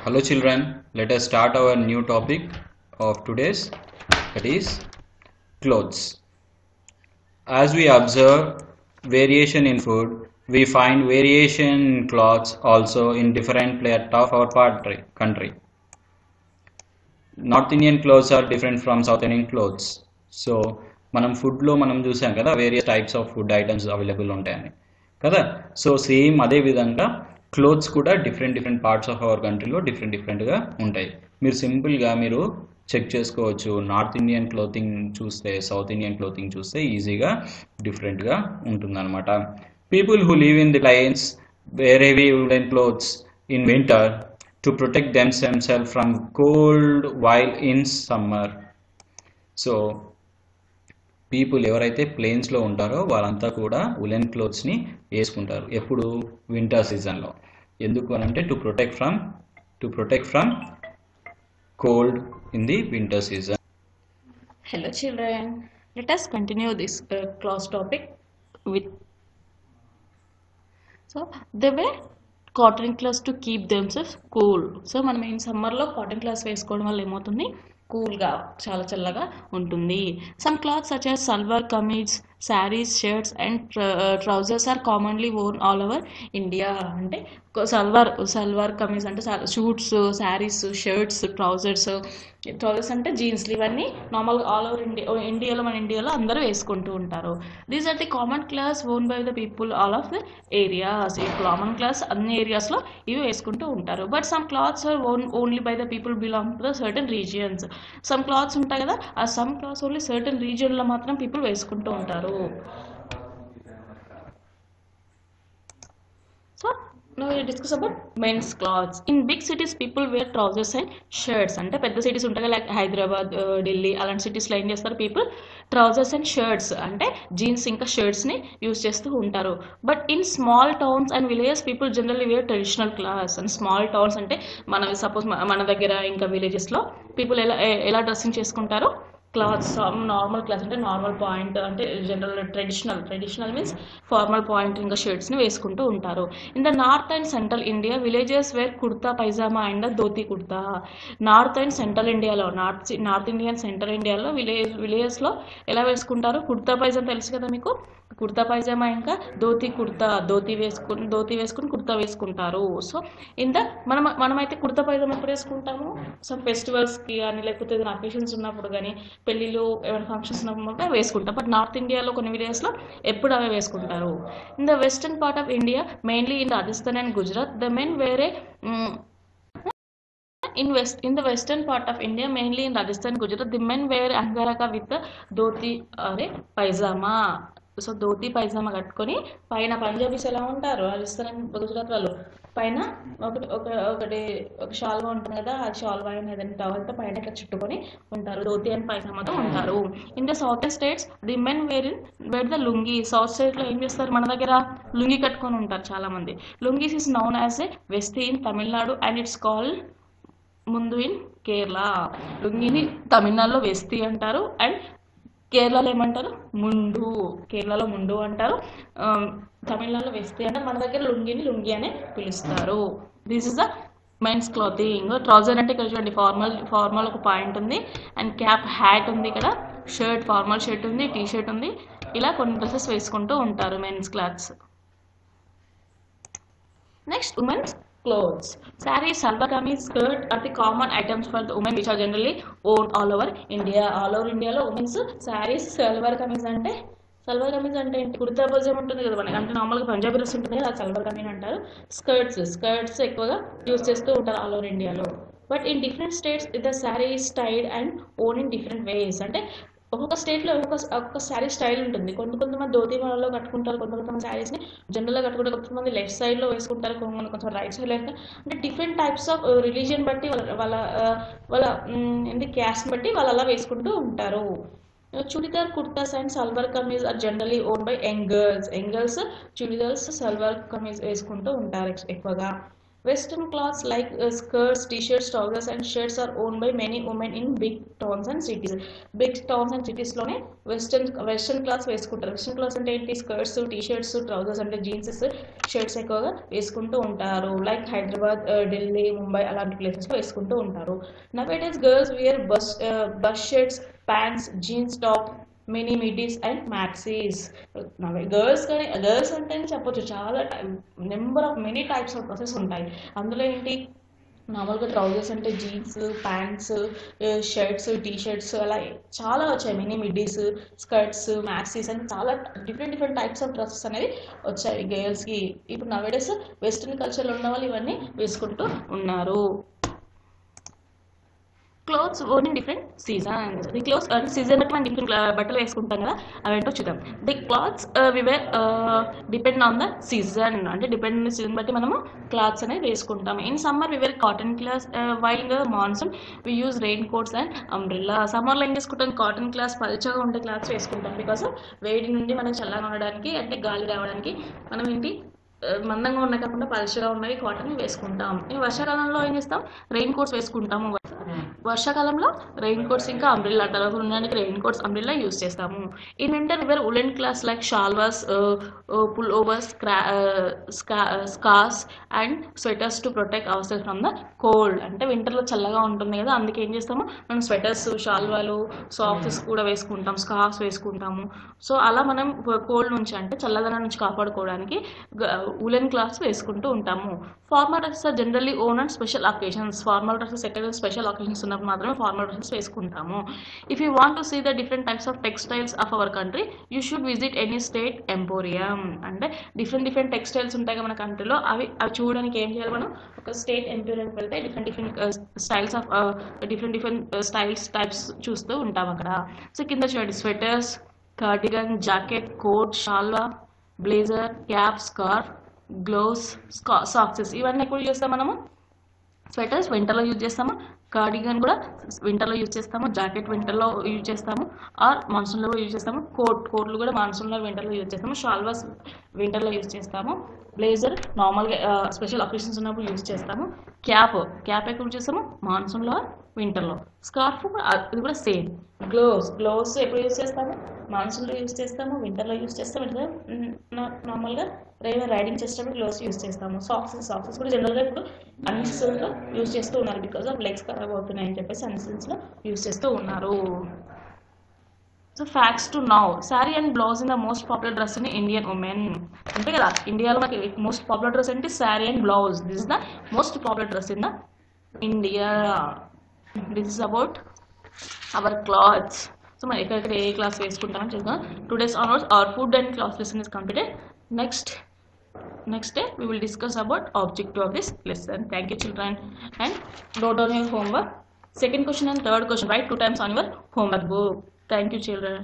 Hello children, let us start our new topic of today's, that is clothes. As we observe variation in food, we find variation in clothes also in different parts of our country. North Indian clothes are different from South Indian clothes. So మనం ఫుడ్లో మనం చూసాం కదా various types of food items available ఉంటాయని కదా. So same అదే విధంగా clothes కూడా డిఫరెంట్ పార్ట్స్ ఆఫ్ అవర్ కంట్రీలో డిఫరెంట్గా ఉంటాయి. మీరు సింపుల్గా మీరు చెక్ చేసుకోవచ్చు. నార్త్ ఇండియన్ క్లోతింగ్ చూస్తే సౌత్ ఇండియన్ క్లోతింగ్ చూస్తే ఈజీగా డిఫరెంట్గా ఉంటుందన్నమాట. People who live in the plains wear heavy woollen clothes in winter to protect themselves from cold while in summer. So people ఎవరైతే ప్లేన్స్లో ఉంటారో వాళ్ళంతా కూడా ఉలెన్ క్లోత్స్ని వేసుకుంటారు ఎప్పుడు వింటర్ సీజన్లో. ఎందుకు అనంటే to protect from cold in the winter season. Hello children, let us continue this class topic with they wear cotton cloths to keep themselves cool. So మనం ఈ సమ్మర్లో కాటన్ క్లాత్ వేసుకోవడం వల్ల ఏమవుతుంది, కూల్గా చాలా చల్లగా ఉంటుంది. Some clothes such as salwar kameez, saris, shirts and trousers are commonly worn all over India. అంటే సల్వార్ కమీజ్ అంటే షూట్స్, శారీస్, షర్ట్స్, ట్రౌజర్స్ అంటే జీన్స్లు, ఇవన్నీ నార్మల్గా ఆల్ ఓవర్ మన ఇండియాలో అందరూ వేసుకుంటూ ఉంటారు. These are the common clothes worn by the people all of the areas. ఈ కామన్ క్లాస్ అన్ని ఏరియాస్లో ఇవి వేసుకుంటూ ఉంటారు. But some clothes are only by the people belong to the certain regions. Some clothes ఉంటాయి కదా, ఆ సమ్ క్లాత్స్ ఓన్లీ సర్టన్ రీజియన్లో మాత్రం పీపుల్ వేసుకుంటూ ఉంటారు. So now we discuss about men's clothes. In big cities people wear trousers and shirts. అంటే పెద్ద cities ఉంటాయి లైక్ హైదరాబాద్, ఢిల్లీ అలాంటి సిటీస్లో ఏం చేస్తారు పీపుల్ ట్రౌజర్స్ అండ్ షర్ట్స్ అంటే జీన్స్ ఇంకా షర్ట్స్ని యూజ్ చేస్తూ ఉంటారు. But in small towns and villages people generally wear traditional clothes. And small towns అంటే సపోజ్ మన దగ్గర ఇంకా విలేజెస్లో పీపుల్ ఎలా డ్రెస్సింగ్ చేసుకుంటారు, క్లాత్స్ నార్మల్ క్లాత్ అంటే నార్మల్ పాయింట్ అంటే general traditional means formal pant ఇంకా షర్ట్స్ని వేసుకుంటూ ఉంటారు. In the north and central India villages wear kurta pyjama and dhoti kurta. North and central ఇండియాలో నార్త్ ఇండియా సెంట్రల్ ఇండియాలో విలేజెస్లో ఎలా వేసుకుంటారు, కుర్తా పైజామా తెలుసు కదా మీకు, కుర్తా పైజామా ఇంకా ధోతి వేసుకుని కుర్తా వేసుకుంటారు. సో మనమైతే కుర్తా పైజామా ఎప్పుడు వేసుకుంటాము, సమ్ ఫెస్టివల్స్కి కానీ లేకపోతే ఏదైనా అకేషన్స్ ఉన్నప్పుడు కానీ పెళ్ళిళ్ళు ఏమైనా ఫంక్షన్స్ ఉన్నప్పుడు వేసుకుంటాం. బట్ నార్త్ ఇండియాలో కొన్ని విలేజెస్లో ఎప్పుడు అవే వేసుకుంటారు. In the western part of India mainly in Rajasthan and Gujarat the men వేరే in the western part of India, mainly in Rajasthan, Gujarat, the men wear angaraka with the dhoti or pajama. So dhoti pyjama కట్టుకొని పైన Punjabis ఎలా ఉంటారు Rajasthan and Gujarat వాళ్ళు పైన ఒక షాల్వా ఉంటుంది కదా, ఆ షాల్వా ఏదైనా టవల్తో పైన ఇట్లా చుట్టుకొని ఉంటారు, ధోతి అండ్ పైజామాతో ఉంటారు. In the southern states the men wear the lungi. South స్టేట్లో ఏం చేస్తారు, మన దగ్గర లుంగి కట్టుకొని ఉంటారు చాలా మంది. Lungis is noun as a వెస్టీ in Tamil Nadu and it's called ముందు ఇన్ కేరళ. లుంగిని తమిళనాడులో వెస్తి అంటారు అండ్ కేరళలో ఏమంటారు ముండు, కేరళలో ముండు అంటారు, తమిళనాడులో వెస్తి అంటారు. మన దగ్గర లుంగి అనే పిలుస్తారు. This is the men's clothing. Trouser అంటే ఇక్కడ చూడండి ఫార్మల్ ఒక పాయింట్ ఉంది అండ్ క్యాప్, హ్యాట్ ఉంది, ఇక్కడ షర్ట్ ఫార్మల్ షర్ట్ ఉంది, టీ షర్ట్ ఉంది, ఇలా కొన్ని డ్రెస్సెస్ వేసుకుంటూ ఉంటారు men's clothes. Next women's clothes. Sarees, salwar kameez, skirt are the common items for the women which are generally worn all over India. All over Indiaలో women's saris, salwar kameez అంటే కుర్తా పైజామా ఉంటుంది కదా మనకి, అంటే నార్మల్గా పంజాబీ డ్రెస్ ఉంటుంది కదా, సల్వార్ కమీజ్ అంటారు. స్కర్ట్స్ ఎక్కువగా యూజ్ చేస్తూ ఉంటారు ఆల్ ఓవర్ ఇండియాలో. But in different states the sari is styled and worn in different ways. అంటే ఒక్కొక్క స్టేట్లో ఒక్కొక్క శారీ స్టైల్ ఉంటుంది. కొంతమంది ధోతి వాళ్ళలో కట్టుకుంటారు, కొంతమంది శారీస్ని జనరల్గా కట్టుకుంటారు, కొంతమంది లెఫ్ట్ సైడ్లో వేసుకుంటారు, కొంచెం రైట్ సైడ్లో వేసుకుంటారు. అంటే డిఫరెంట్ టైప్స్ ఆఫ్ రిలీజియన్ బట్టి వాళ్ళ క్యాస్ట్ బట్టి వాళ్ళు అలా వేసుకుంటూ ఉంటారు. Churidar, kurtas and salwar kameez are generally worn by young girls. Churidars, salwar kameez వేసుకుంటూ ఉంటారు ఎక్కువగా. Western clothes like skirts, t-shirts, trousers and shirts are owned by many women in big towns and cities. Big towns and cities లోనే వెస్టర్న్ క్లాత్స్ వేసుకుంటారు. Western clothes అంటే ఏంటి? Skirts, T shirts, trousers అంటే jeans, shirts ఎక్కువగా వేసుకుంటూ ఉంటారు. Like Hyderabad, Delhi, Mumbai అలాంటి places లో వేసుకుంటూ ఉంటారు. Nowadays girls wear bush shirts, pants, jeans top, mini midis and maxis. Girls అంటే చెప్పొచ్చు చాలా number of many types of dresses ఉంటాయి. అందులో ఏంటి, నార్మల్గా ట్రౌజర్స్ అంటే jeans, pants, shirts, T shirts అలా చాలా వచ్చాయి. మినీ మిడ్డీస్, స్కర్ట్స్, మ్యాక్సీస్ అని చాలా డిఫరెంట్ టైప్స్ ఆఫ్ డ్రెస్సెస్ అనేవి వచ్చాయి గర్ల్స్కి. ఇప్పుడు నవేడేస్ వెస్ట్రన్ కల్చర్లో ఉన్న వాళ్ళు ఇవన్నీ వేసుకుంటూ ఉన్నారు. Clothes worn in different seasons. The clothes అంటే సీజన్ బట్టి మనం డిఫరెంట్ బట్టలు వేసుకుంటాం కదా, అవేంటో చూద్దాం. The clothes we wear depend on the season. అంటే డిపెండ్ సీజన్ బట్టి మనము క్లాత్స్ అనేవి వేసుకుంటాం. In summer we wear cotton cloth, while in the monsoon we use rain coats and umbrella. సమ్మర్లో ఏం చేసుకుంటాం? కాటన్ క్లాత్, పలుచగా ఉండే క్లాత్స్ వేసుకుంటాం. బికాస్ వేడి నుండి మనకు చల్లగా ఉండడానికి అంటే గాలి రావడానికి మనం ఏంటి మందంగా ఉన్నాయి కాకుండా పలుచగా ఉన్నవి కాటన్ వేసుకుంటాం. వర్షాకాలంలో ఏం చేస్తాం? రెయిన్ కోట్స్ వేసుకుంటాము. వర్షాకాలంలో రెయిన్ కోట్స్ ఇంకా అంబ్రిల్లా తర్వాత ఉండడానికి రెయిన్ కోట్స్, అంబ్రిల్లా యూస్ చేస్తాము. In winter wear woollen clothes like shawls, pullovers, scarves and sweaters to protect our self from the cold. అంటే వింటర్లో చల్లగా ఉంటుంది కదా, అందుకే ఏం చేస్తాము మనం స్వెటర్స్, షాల్వాలు, సాక్సెస్ కూడా వేసుకుంటాం, స్కార్ఫ్స్ వేసుకుంటాము. సో అలా మనం కోల్డ్ నుంచి అంటే చల్లదనం నుంచి కాపాడుకోవడానికి ఉలెన్ క్లాత్స్ వేసుకుంటూ ఉంటాము. Formal dresses are generally worn and special occasions. Formal dresses ఎక్కడ స్పెషల్ అకేషన్స్ ఉన్నప్పుడు మాత్రమే ఫార్మల్ డ్రెస్సెస్ వేసుకుంటాము. If you want to see the different types of textiles of our country you should visit any state emporium. అంటే different textiles ఉంటాయి కదా మన కంట్రీలో, అవి చూడడానికి ఏం చేయాలి మనం? ఒక స్టేట్ ఎంపోరియంకి వెళ్తే different styles of different styles types చూస్తూ ఉంటాం అక్కడ. సో కింద చూడండి, sweaters, cardigan, jacket, coat, shawl, blazer, cap, scarf, gloves, socks ఇవన్నీ ఎప్పుడు చేస్తాం మనము? స్వెటర్స్ వింటర్లో యూజ్ చేస్తాము, కార్డిగన్ కూడా వింటర్లో యూజ్ చేస్తాము, జాకెట్ వింటర్లో యూజ్ చేస్తాము ఆర్ మాన్సూన్లో యూజ్ చేస్తాము, కోట్లు కూడా మాన్సూన్లో వింటర్లో యూజ్ చేస్తాము, షాల్వాస్ వింటర్లో యూజ్ చేస్తాము, బ్లేజర్ నార్మల్గా స్పెషల్ అకేషన్స్ ఉన్నప్పుడు యూజ్ చేస్తాము, క్యాప్ ఎప్పుడు యూజ్ చేస్తాము? మాన్సూన్లో, వింటర్లో. స్కార్ఫ్ ఇది కూడా సేమ్. గ్లోవ్స్ ఎప్పుడు యూజ్ చేస్తాము? మాన్సూన్లో యూజ్ చేస్తాము, వింటర్లో యూజ్ చేస్తాము. నార్మల్గా రైడింగ్ చేసేటప్పుడు గ్లోవ్స్ యూజ్ చేస్తాము. సాక్సెస్ కూడా జనరల్గా ఇప్పుడు అన్ని సీజన్స్లో యూజ్ చేస్తూ ఉన్నారు. బికాస్ ఆఫ్ లెగ్స్ ఖరాబ్ అవుతున్నాయి అని చెప్పేసి అన్ని సీజన్స్లో యూజ్ చేస్తూ ఉన్నారు. So facts to now, sari and blouse in the most popular dress in Indian women. అంతే కదా, ఇండియాలో మనకి మోస్ట్ పాపులర్ డ్రెస్ అంటే sari and blouse. This is the most popular dress in the India. This is about our clothes. So మనం ఎక్కడెక్కడ ఏ class వేసుకుంటామని చూద్దాం. 2 days onwards our food and cloth lesson is completed. Next day we will discuss about objective of this lesson. Thank you children, and note down your homework. Second question and third question write 2 times on your homework book. Thank you children.